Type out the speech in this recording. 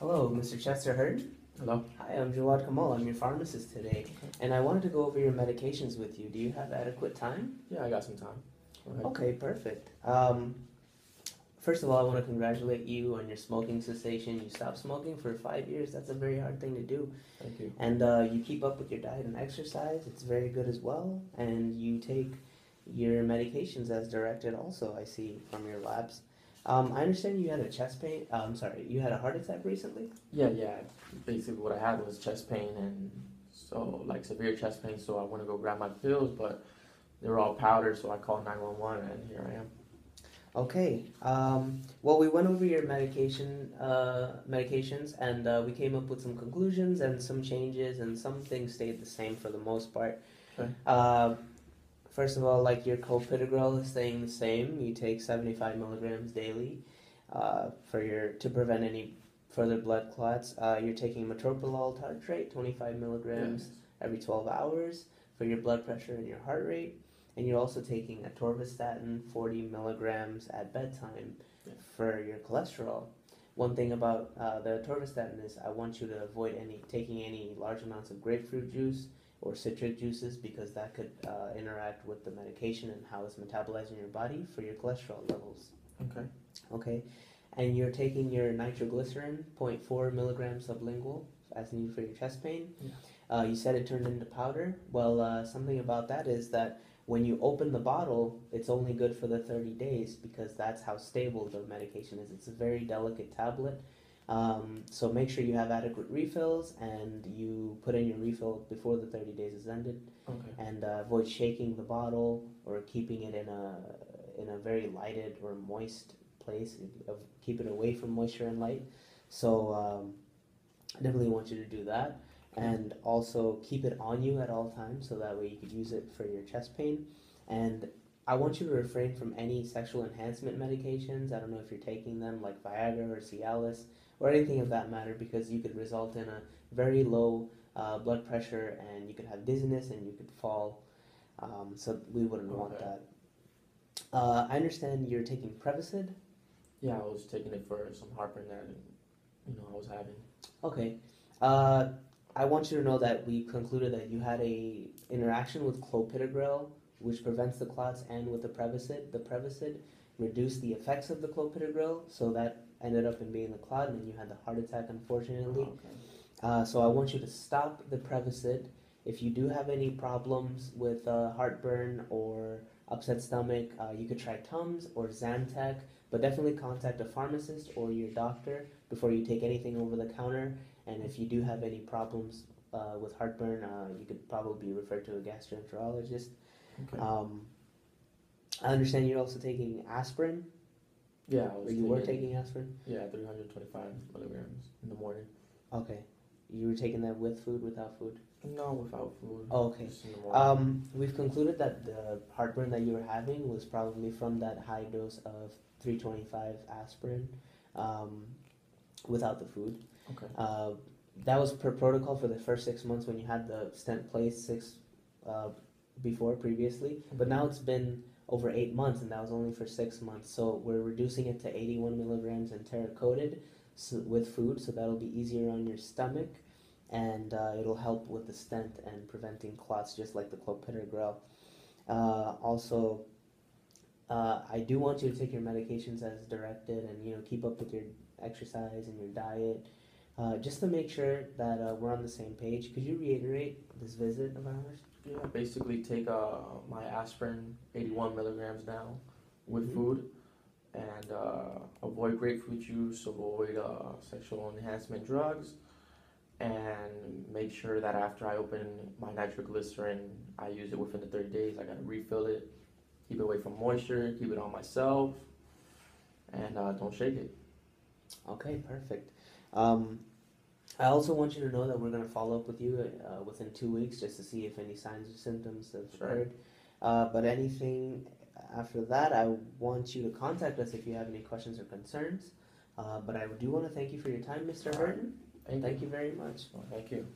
Hello, Mr. Chester Hurd. Hello? Hi, I'm Jawad Kamal. I'm your pharmacist today, and I wanted to go over your medications with you. Do you have adequate time? Yeah, I got some time. Go ahead. Okay, perfect. First of all, I want to congratulate you on your smoking cessation. You stopped smoking for 5 years. That's a very hard thing to do. Thank you. And you keep up with your diet and exercise. It's very good as well. And you take your medications as directed also, I see from your labs. I understand you had a chest pain. You had a heart attack recently? Yeah. Basically, what I had was chest pain, and so, like, severe chest pain, so I went to go grab my pills, but they were all powder, so I called 911, and here I am. Okay. Well, we went over your medications, and we came up with some conclusions and some changes, and some things stayed the same for the most part. Okay. First of all, like your clopidogrel is staying the same. You take 75 milligrams daily to prevent any further blood clots. You're taking metoprolol tartrate, 25 milligrams every 12 hours for your blood pressure and your heart rate. And you're also taking atorvastatin, 40 milligrams at bedtime for your cholesterol. One thing about the atorvastatin is I want you to avoid taking any large amounts of grapefruit juice or citric juices because that could interact with the medication and how it's metabolized in your body for your cholesterol levels. Okay. Okay. And you're taking your nitroglycerin, 0.4 milligrams sublingual as needed for your chest pain. Yeah. You said it turned into powder. Well, something about that is that when you open the bottle, it's only good for the 30 days because that's how stable the medication is. It's a very delicate tablet. So make sure you have adequate refills and you put in your refill before the 30 days is ended. Okay. And avoid shaking the bottle or keeping it in a very lighted or moist place. Keep it away from moisture and light. So I definitely want you to do that. And also keep it on you at all times so that way you could use it for your chest pain. And I want you to refrain from any sexual enhancement medications. I don't know if you're taking them like Viagra or Cialis or anything of that matter because you could result in a very low blood pressure and you could have dizziness and you could fall. So we wouldn't want that. I understand you're taking Prevacid. Yeah, I was taking it for some heartburn that I was having. Okay. I want you to know that we concluded that you had a interaction with clopidogrel, which prevents the clots, and with the Prevacid. The Prevacid reduced the effects of the clopidogrel, so that ended up in being the clot, and then you had the heart attack, unfortunately. Okay. So I want you to stop the Prevacid. If you do have any problems with heartburn or upset stomach, you could try Tums or Zantac, but definitely contact a pharmacist or your doctor before you take anything over the counter. And if you do have any problems with heartburn, you could probably be referred to a gastroenterologist. Okay. I understand you're also taking aspirin. Yeah, you were taking aspirin? Yeah, 325 milligrams in the morning. Okay. You were taking that with food, without food? No, without food. Oh, okay. Just in the morning. We've concluded that the heartburn that you were having was probably from that high dose of 325 aspirin without the food. Okay. That was per protocol for the first 6 months when you had the stent placed previously, but now it's been over 8 months and that was only for 6 months. So we're reducing it to 81 milligrams enteric-coated with food, so that'll be easier on your stomach and it'll help with the stent and preventing clots just like the clopidogrel. Also, I do want you to take your medications as directed and keep up with your exercise and your diet. Just to make sure that we're on the same page, could you reiterate this visit of ours? Yeah, basically take my aspirin, 81 milligrams now, with food, and avoid grapefruit juice, avoid sexual enhancement drugs, and make sure that after I open my nitroglycerin, I use it within the 30 days. I gotta refill it, keep it away from moisture, keep it on myself, and don't shake it. Okay, perfect. I also want you to know that we're going to follow up with you within 2 weeks just to see if any signs or symptoms have occurred. But anything after that, I want you to contact us if you have any questions or concerns. But I do want to thank you for your time, Mr. Hurton. Thank you very much. Well, thank you.